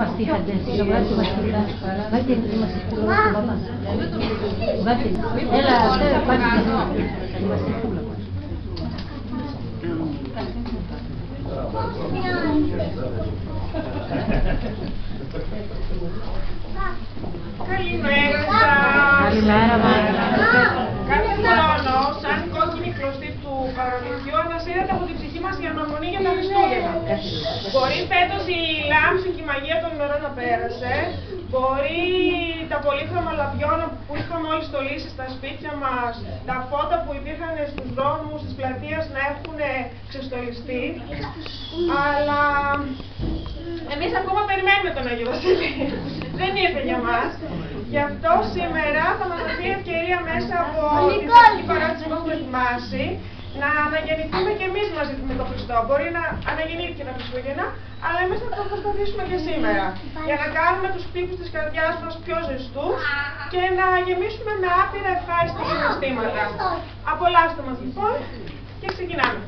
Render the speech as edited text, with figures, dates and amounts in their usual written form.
μαστίχα τέτοια, βγάλει τη μαστίχα. Βγάλει τη μαστίχα στον παπά. Βγάλει. Έλα, πάρει τη μαστίχα. Καλημέρα σας. Καλημέρα, Μάγια. Κάθε χρόνο, σαν κόκκινη κλωστή του παραμυθιού, ανασύρεται από την ψυχή μας η αναμονή για τα Χριστούγεννα. Μπορεί φέτος η λάμψη και η μαγεία των ημερών να πέρασε. Μπορεί τα πολύχρωμα λαμπιώνα που είχαμε όλοι στολίσει στα σπίτια μας, τα φώτα που υπήρχαν στους δρόμους, στις πλατείες να έχουν ξεστολιστεί. Αλλά εμείς ακόμα περιμένουμε τον Άγιο Βασίλη. Δεν ήρθε για μας. Γι' αυτό σήμερα θα μας δοθεί ευκαιρία μέσα από τη θετική παράδοση που έχουμε ετοιμάσει να αναγεννηθούμε και εμείς μαζί με τον Χριστό. Μπορεί να αναγεννήθηκε τα Χριστούγεννα, αλλά εμείς θα το προσπαθήσουμε και σήμερα. Για να κάνουμε τους τύπους της καρδιάς μας πιο ζεστούς και να γεμίσουμε με άπειρα ευχάριστα συναισθήματα. Απολαύστε μας λοιπόν και ξεκινάμε.